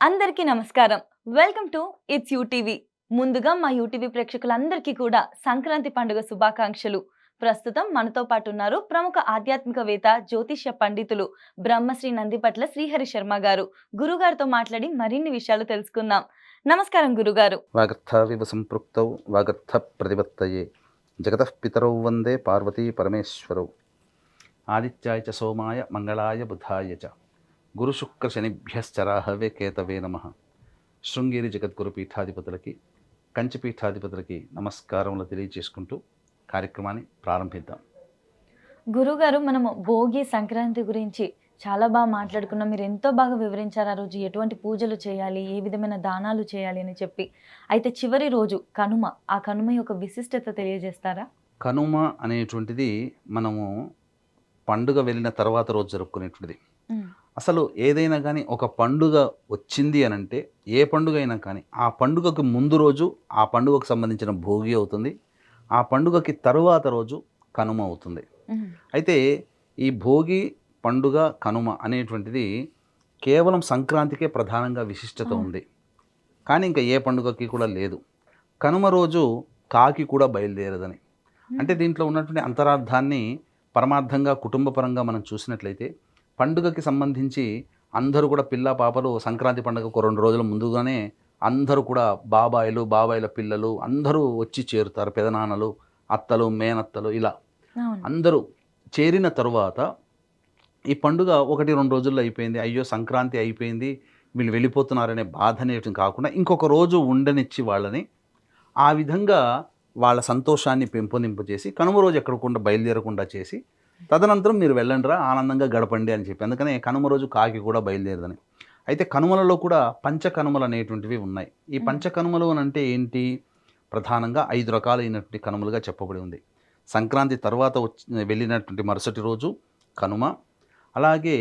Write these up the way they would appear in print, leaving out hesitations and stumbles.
అందరికీ నమస్కారం. Welcome to it's UTV. ముందుగా మా యూటీవీ ప్రేక్షకులందరికీ కూడా సంక్రాంతి పండుగ శుభాకాంక్షలు. ప్రస్తుతం మనతో పాటు ఉన్నారు ప్రముఖ ఆధ్యాత్మికవేత్త, జ్యోతిష్య పండితులు బ్రహ్మశ్రీ నందిపట్ల శ్రీహరి శర్మ గారు. గురుగారితో మాట్లాడి మరిన్ని విషయాలు తెలుసుకుందాం. నమస్కారం గురుగారు. వాగర్థావివ సంపృక్తౌ వాగర్థ ప్రతిపత్తయే జగతః పితరౌ వందే పార్వతీ పరమేశ్వరౌ ఆదిత్యాయ చ సోమాయ మంగళాయ బుధాయ చ గురుశుక్ర శనిభ్యశ్చరాహవే కేతవే నమః. శృంగేరి జగద్గురు పీఠాధిపతులకి, కంచి పీఠాధిపతులకి నమస్కారములు తెలియజేసుకుంటూ కార్యక్రమాన్ని ప్రారంభిద్దాం. గురుగారు, మనము భోగి సంక్రాంతి గురించి చాలా బాగా మాట్లాడుకున్నాం. మీరు ఎంతో బాగా వివరించారు ఆ రోజు ఎటువంటి పూజలు చేయాలి, ఏ విధమైన దానాలు చేయాలి అని చెప్పి. అయితే చివరి రోజు కనుమ, ఆ కనుమ యొక్క విశిష్టత తెలియజేస్తారా? కనుమ అనేటువంటిది మనము పండుగ వెళ్ళిన తర్వాత రోజు జరుపుకునేటువంటిది. అసలు ఏదైనా కానీ ఒక పండుగ వచ్చింది అని అంటే, ఏ పండుగ అయినా కానీ ఆ పండుగకు ముందు రోజు ఆ పండుగకు సంబంధించిన భోగి అవుతుంది, ఆ పండుగకి తరువాత రోజు కనుమ అవుతుంది. అయితే ఈ భోగి పండుగ కనుమ అనేటువంటిది కేవలం సంక్రాంతికే ప్రధానంగా విశిష్టత ఉంది, కానీ ఇంకా ఏ పండుగకి కూడా లేదు. కనుమ రోజు కాకి కూడా బయలుదేరదని, అంటే దీంట్లో ఉన్నటువంటి అంతరార్థాన్ని పరమార్థంగా కుటుంబపరంగా మనం చూసినట్లయితే, పండుగకి సంబంధించి అందరూ కూడా పిల్ల పాపలు సంక్రాంతి పండుగకు 2 రోజుల ముందుగానే అందరూ కూడా బాబాయిల పిల్లలు అందరూ వచ్చి చేరుతారు. పెదనాన్నలు, అత్తలు, మేనత్తలు ఇలా అందరూ చేరిన తరువాత ఈ పండుగ 1-2 రోజుల్లో అయిపోయింది, అయ్యో సంక్రాంతి అయిపోయింది, వీళ్ళు వెళ్ళిపోతున్నారనే బాధ అనేవి కాకుండా ఇంకొక రోజు ఉండనిచ్చి వాళ్ళని ఆ విధంగా వాళ్ళ సంతోషాన్ని పెంపొందింపజేసి కనుమ రోజు ఎక్కడకుండా బయలుదేరకుండా చేసి, తదనంతరం మీరు వెళ్ళండిరా ఆనందంగా గడపండి అని చెప్పి, అందుకనే కనుమ రోజు కాకి కూడా బయలుదేరదని. అయితే కనుమలలో కూడా పంచకనుమలు అనేటువంటివి ఉన్నాయి. ఈ పంచకనుమలు అని అంటే ఏంటి? ప్రధానంగా 5 రకాలైనటువంటి కనుమలుగా చెప్పబడి ఉంది. సంక్రాంతి తర్వాత వెళ్ళినటువంటి మరుసటి రోజు కనుమ. అలాగే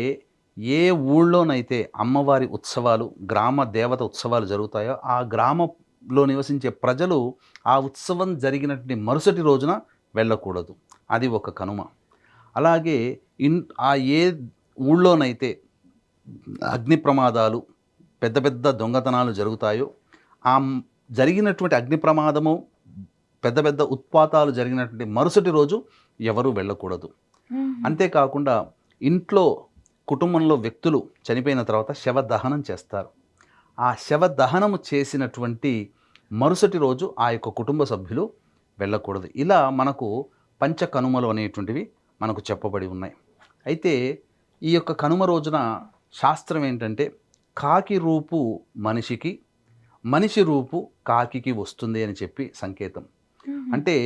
ఏ ఊళ్ళోనైతే అమ్మవారి ఉత్సవాలు, గ్రామ దేవత ఉత్సవాలు జరుగుతాయో ఆ గ్రామంలో నివసించే ప్రజలు ఆ ఉత్సవం జరిగినటువంటి మరుసటి రోజున వెళ్ళకూడదు, అది ఒక కనుమ. అలాగే ఆ ఏ ఊళ్ళోనైతే అగ్ని ప్రమాదాలు, పెద్ద పెద్ద దొంగతనాలు జరుగుతాయో ఆ జరిగినటువంటి అగ్ని ప్రమాదము, పెద్ద పెద్ద ఉత్పాతాలు జరిగినటువంటి మరుసటి రోజు ఎవరు వెళ్ళకూడదు. అంతేకాకుండా ఇంట్లో కుటుంబంలో వ్యక్తులు చనిపోయిన తర్వాత శవ దహనం చేస్తారు. ఆ శవ దహనము చేసినటువంటి మరుసటి రోజు ఆ యొక్క కుటుంబ సభ్యులు వెళ్ళకూడదు. ఇలా మనకు పంచకనుమలు అనేటువంటివి మనకు చెప్పబడి ఉన్నాయి. అయితే ఈ యొక్క కనుమ రోజున శాస్త్రం ఏంటంటే, కాకి రూపు మనిషికి, మనిషి రూపు కాకికి వస్తుంది అని చెప్పి సంకేతం. అంటే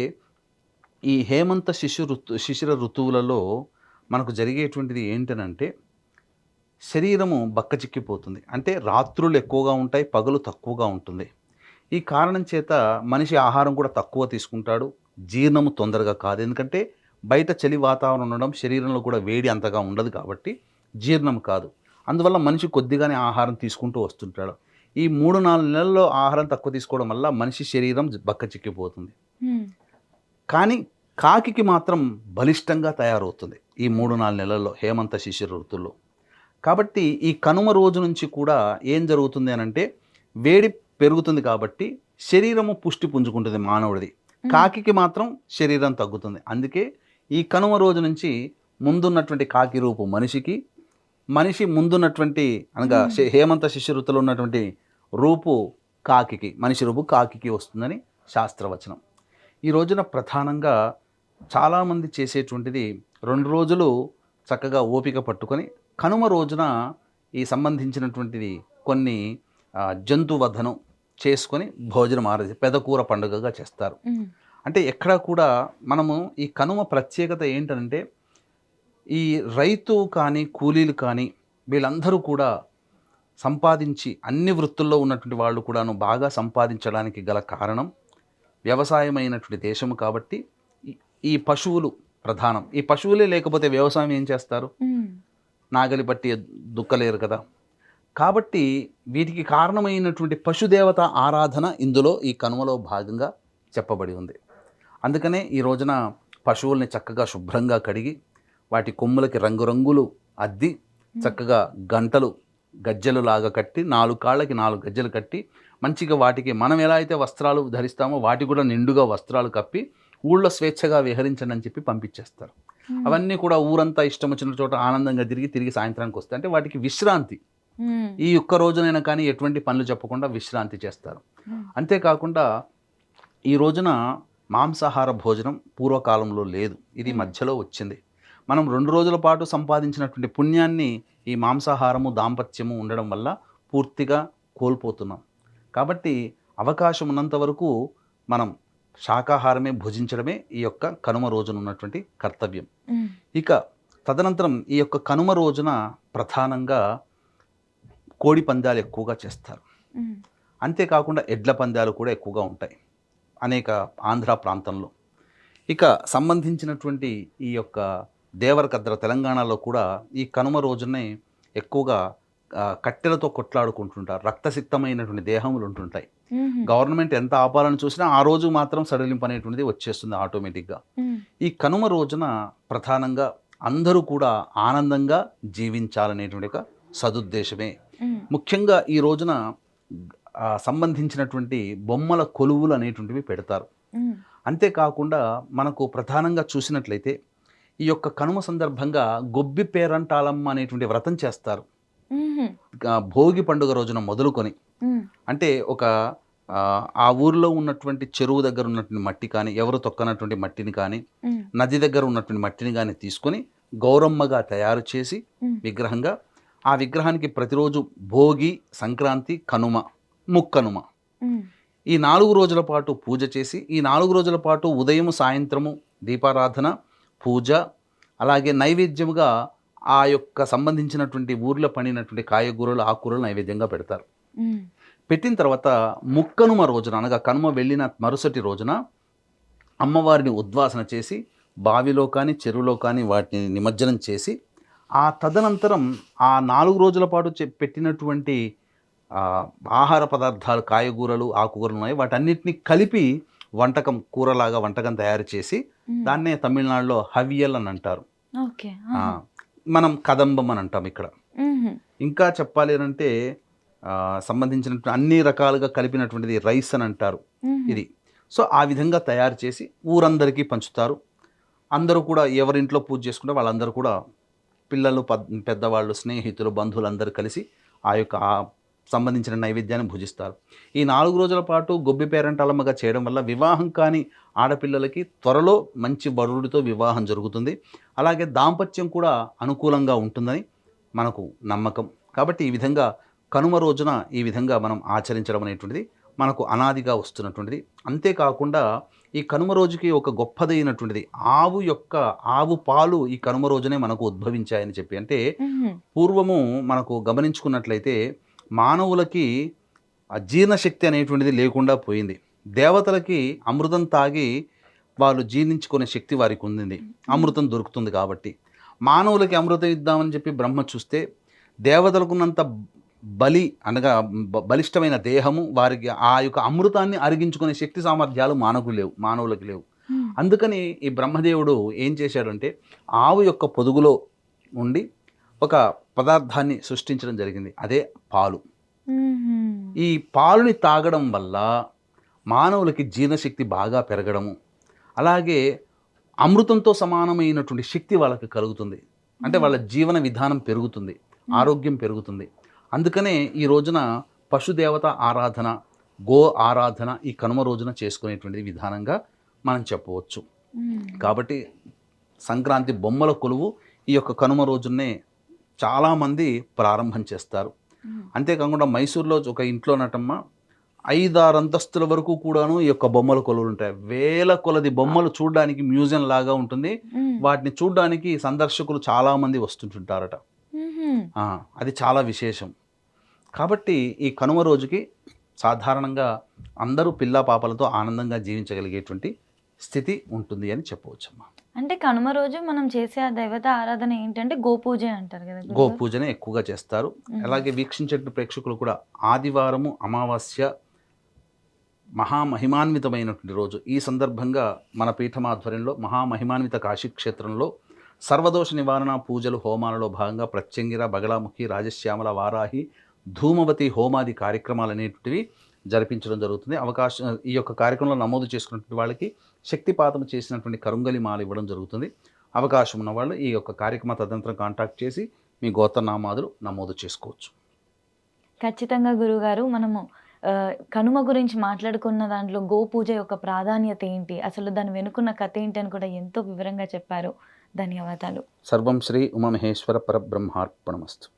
ఈ హేమంత శిశిర ఋతువులలో మనకు జరిగేటువంటిది ఏంటనంటే, శరీరము బక్కచిక్కిపోతుంది. అంటే రాత్రులు ఎక్కువగా ఉంటాయి, పగలు తక్కువగా ఉంటుంది. ఈ కారణం చేత మనిషి ఆహారం కూడా తక్కువ తీసుకుంటాడు, జీర్ణము తొందరగా కాదు. ఎందుకంటే బయట చలి వాతావరణం ఉండడం, శరీరంలో కూడా వేడి అంతగా ఉండదు కాబట్టి జీర్ణం కాదు. అందువల్ల మనిషి కొద్దిగానే ఆహారం తీసుకుంటూ వస్తుంటాడు. ఈ 3-4 నెలల్లో ఆహారం తక్కువ తీసుకోవడం వల్ల మనిషి శరీరం బక్కచిక్కిపోతుంది. కానీ కాకికి మాత్రం బలిష్టంగా తయారవుతుంది ఈ 3-4 నెలల్లో, హేమంత శిశిర ఋతువుల్లో. కాబట్టి ఈ కనుమ రోజు నుంచి కూడా ఏం జరుగుతుంది అని అంటే, వేడి పెరుగుతుంది కాబట్టి శరీరము పుష్టి పుంజుకుంటుంది మానవుడిది, కాకికి మాత్రం శరీరం తగ్గుతుంది. అందుకే ఈ కనుమ రోజు నుంచి ముందున్నటువంటి కాకి రూపు మనిషికి, మనిషి ముందున్నటువంటి అనగా హేమంత శిశిర ఋతువులో ఉన్నటువంటి రూపు కాకికి, మనిషి రూపు కాకికి వస్తుందని శాస్త్రవచనం. ఈ రోజున ప్రధానంగా చాలామంది చేసేటువంటిది 2 రోజులు చక్కగా ఓపిక పట్టుకొని కనుమ రోజున ఈ సంబంధించినటువంటిది కొన్ని జంతువధనం చేసుకొని భోజనం ఆరది పెదకూర పండుగగా చేస్తారు. అంటే ఎక్కడ కూడా మనము ఈ కనుమ ప్రత్యేకత ఏంటంటే, ఈ రైతు కానీ కూలీలు కానీ వీళ్ళందరూ కూడా సంపాదించి, అన్ని వృత్తుల్లో ఉన్నటువంటి వాళ్ళు కూడాను బాగా సంపాదించడానికి గల కారణం వ్యవసాయమైనటువంటి దేశము కాబట్టి ఈ పశువులు ప్రధానం. ఈ పశువులే లేకపోతే వ్యవసాయం ఏం చేస్తారు? నాగలి పట్టి దుక్కలేరు కదా. కాబట్టి వీటికి కారణమైనటువంటి పశుదేవత ఆరాధన ఇందులో ఈ కనుమలో భాగంగా చెప్పబడి ఉంది. అందుకనే ఈ రోజున పశువుల్ని చక్కగా శుభ్రంగా కడిగి, వాటి కొమ్ములకి రంగురంగులు అద్ది, చక్కగా గంటలు గజ్జెలు లాగా కట్టి 4 కాళ్ళకి 4 గజ్జెలు కట్టి మంచిగా వాటికి మనం ఎలా అయితే వస్త్రాలు ధరిస్తామో వాటికి కూడా నిండుగా వస్త్రాలు కప్పి ఊళ్ళో స్వేచ్ఛగా విహరించండి అని చెప్పి పంపించేస్తారు. అవన్నీ కూడా ఊరంతా ఇష్టం వచ్చిన చోట ఆనందంగా తిరిగి సాయంత్రానికి వస్తాయి. అంటే వాటికి విశ్రాంతి. ఈ ఒక్క రోజునైనా కానీ ఎటువంటి పనులు చెప్పకుండా విశ్రాంతి చేస్తారు. అంతేకాకుండా ఈ రోజున మాంసాహార భోజనం పూర్వకాలంలో లేదు, ఇది మధ్యలో వచ్చింది. మనం 2 రోజుల పాటు సంపాదించినటువంటి పుణ్యాన్ని ఈ మాంసాహారము దాంపత్యము ఉండడం వల్ల పూర్తిగా కోల్పోతున్నాం. కాబట్టి అవకాశం ఉన్నంత వరకు మనం శాకాహారమే భుజించడమే ఈ యొక్క కనుమ రోజున ఉన్నటువంటి కర్తవ్యం. ఇక తదనంతరం ఈ యొక్క కనుమ రోజున ప్రధానంగా కోడి పందాలు ఎక్కువగా చేస్తారు. అంతేకాకుండా ఎడ్ల పందాలు కూడా ఎక్కువగా ఉంటాయి అనేక ఆంధ్ర ప్రాంతంలో. ఇక సంబంధించినటువంటి ఈ యొక్క దేవరకద్ర తెలంగాణలో కూడా ఈ కనుమ రోజునే ఎక్కువగా కట్టెలతో కొట్లాడుకుంటుంటారు. రక్తసిక్తమైనటువంటి దేహములు ఉంటుంటాయి. గవర్నమెంట్ ఎంత ఆపాలని చూసినా ఆ రోజు మాత్రం సడలింపు అనేటువంటిది వచ్చేస్తుంది ఆటోమేటిక్గా. ఈ కనుమ రోజున ప్రధానంగా అందరూ కూడా ఆనందంగా జీవించాలనేటువంటి ఒక సదుద్దేశమే. ముఖ్యంగా ఈ రోజున సంబంధించినటువంటి బొమ్మల కొలువులు అనేటువంటివి పెడతారు. అంతేకాకుండా మనకు ప్రధానంగా చూసినట్లయితే ఈ యొక్క కనుమ సందర్భంగా గొబ్బి పేరంటాలమ్మ అనేటువంటి వ్రతం చేస్తారు. భోగి పండుగ రోజున మొదలుకొని, అంటే ఒక ఆ ఊర్లో ఉన్నటువంటి చెరువు దగ్గర ఉన్నటువంటి మట్టి కానీ, ఎవరు తొక్కనటువంటి మట్టిని కానీ, నది దగ్గర ఉన్నటువంటి మట్టిని కానీ తీసుకొని గౌరమ్మగా తయారు చేసి విగ్రహంగా, ఆ విగ్రహానికి ప్రతిరోజు భోగి, సంక్రాంతి, కనుమ, ముక్కనుమ ఈ 4 రోజుల పాటు పూజ చేసి, ఈ 4 రోజుల పాటు ఉదయం సాయంత్రము దీపారాధన, పూజ, అలాగే నైవేద్యముగా ఆ యొక్క సంబంధించినటువంటి ఊర్లో పండినటువంటి కాయగూరలు, ఆకుకూరలు నైవేద్యంగా పెడతారు. పెట్టిన తర్వాత ముక్కనుమ రోజున, అనగా కనుమ వెళ్ళిన మరుసటి రోజున అమ్మవారిని ఉద్వాసన చేసి బావిలో కానీ చెరువులో కానీ వాటిని నిమజ్జనం చేసి, ఆ తదనంతరం ఆ 4 రోజుల పాటు పెట్టినటువంటి ఆహార పదార్థాలు, కాయగూరలు, ఆకుకూరలు ఉన్నాయి, వాటన్నిటిని కలిపి వంటకం, కూరలాగా వంటకం తయారు చేసి దాన్నే తమిళనాడులో హవియల్ అని అంటారు. మనం కదంబం అని అంటాం ఇక్కడ. ఇంకా చెప్పాలి అంటే సంబంధించినటువంటి అన్ని రకాలుగా కలిపినటువంటిది రైస్ అని అంటారు ఇది. సో ఆ విధంగా తయారు చేసి ఊరందరికీ పంచుతారు. అందరూ కూడా ఎవరింట్లో పూజ చేసుకుంటే వాళ్ళందరూ కూడా, పిల్లలు, పెద్దవాళ్ళు, స్నేహితులు, బంధువులు అందరూ కలిసి ఆ యొక్క సంబంధించిన నైవేద్యాన్ని భుజిస్తారు. ఈ 4 రోజుల పాటు గొబ్బి పేరంటాలమ్మగా చేయడం వల్ల వివాహం కాని ఆడపిల్లలకి త్వరలో మంచి వరుడితో వివాహం జరుగుతుంది. అలాగే దాంపత్యం కూడా అనుకూలంగా ఉంటుందని మనకు నమ్మకం. కాబట్టి ఈ విధంగా కనుమ రోజున ఈ విధంగా మనం ఆచరించడం అనేటువంటిది మనకు అనాదిగా వస్తున్నటువంటిది. అంతేకాకుండా ఈ కనుమ రోజుకి ఒక గొప్పదైనటువంటిది ఆవు పాలు ఈ కనుమ రోజునే మనకు ఉద్భవించాయని చెప్పి. అంటే పూర్వము మనకు గమనించుకున్నట్లయితే మానవులకి జీర్ణశక్తి అనేటువంటిది లేకుండా పోయింది. దేవతలకి అమృతం తాగి వాళ్ళు జీర్ణించుకునే శక్తి వారికి ఉంది, అమృతం దొరుకుతుంది. కాబట్టి మానవులకి అమృతం ఇద్దామని చెప్పి బ్రహ్మ చూస్తే దేవతలకున్నంత బలి, అనగా బలిష్టమైన దేహము, వారికి ఆ యొక్క అమృతాన్ని అరిగించుకునే శక్తి సామర్థ్యాలు మానవులకి లేవు. అందుకని ఈ బ్రహ్మదేవుడు ఏం చేశాడంటే ఆవు యొక్క పొదుగులో ఉండి ఒక పదార్థాన్ని సృష్టించడం జరిగింది, అదే పాలు. ఈ పాలుని తాగడం వల్ల మానవులకి జీర్ణశక్తి బాగా పెరగడము, అలాగే అమృతంతో సమానమైనటువంటి శక్తి వాళ్ళకి కలుగుతుంది. అంటే వాళ్ళ జీవన విధానం పెరుగుతుంది, ఆరోగ్యం పెరుగుతుంది. అందుకనే ఈ రోజున పశుదేవత ఆరాధన, గో ఆరాధన ఈ కనుమ రోజున చేసుకునేటువంటి విధానంగా మనం చెప్పవచ్చు. కాబట్టి సంక్రాంతి బొమ్మల కొలువు ఈ యొక్క కనుమ రోజునే చాలామంది ప్రారంభం చేస్తారు. అంతేకాకుండా మైసూర్లో ఒక ఇంట్లో నటమ్మ 5-6 అంతస్తుల వరకు కూడాను ఈ యొక్క బొమ్మల కొలువులు ఉంటాయి. వేల కొలది బొమ్మలు చూడడానికి మ్యూజియం లాగా ఉంటుంది. వాటిని చూడడానికి సందర్శకులు చాలామంది వస్తుంటుంటారట. అది చాలా విశేషం. కాబట్టి ఈ కనుమ రోజుకి సాధారణంగా అందరూ పిల్లా పాపలతో ఆనందంగా జీవించగలిగేటువంటి స్థితి ఉంటుంది అని చెప్పవచ్చమ్మా. అంటే కనుమ రోజు మనం చేసే ఆ దేవత ఆరాధన ఏంటంటే గోపూజ అంటారు కదా. గోపూజనే ఎక్కువగా చేస్తారు. అలాగే వీక్షించే ప్రేక్షకులు కూడా ఆదివారము, అమావాస్య మహామహిమాన్వితమైనటువంటి రోజు. ఈ సందర్భంగా మన పీఠం ఆధ్వర్యంలో మహామహిమాన్విత కాశీక్షేత్రంలో సర్వదోష నివారణ పూజలు హోమాలలో భాగంగా ప్రత్యంగిర, బగళాముఖి, రాజశ్యామల, వారాహి, ధూమవతి హోమాది కార్యక్రమాలు అనేటివి జరిపించడం జరుగుతుంది. ఈ యొక్క కార్యక్రమంలో నమోదు చేసుకున్నటువంటి వాళ్ళకి శక్తిపాతం చేసినటువంటి కరుంగలి మాల ఇవ్వడం జరుగుతుంది. అవకాశం ఉన్న వాళ్ళు ఈ యొక్క కార్యక్రమ తదనంతరం కాంటాక్ట్ చేసి మీ గోత్రనామాదులు నమోదు చేసుకోవచ్చు. ఖచ్చితంగా గురుగారు, మనము కనుమ గురించి మాట్లాడుకున్న దాంట్లో గోపూజ యొక్క ప్రాధాన్యత ఏంటి, అసలు దాని వెనుకున్న కథ ఏంటి అని కూడా ఎంతో వివరంగా చెప్పారు. ధన్యవాదాలు. సర్వం శ్రీ ఉమామహేశ్వర పరబ్రహ్మార్పణమస్తు.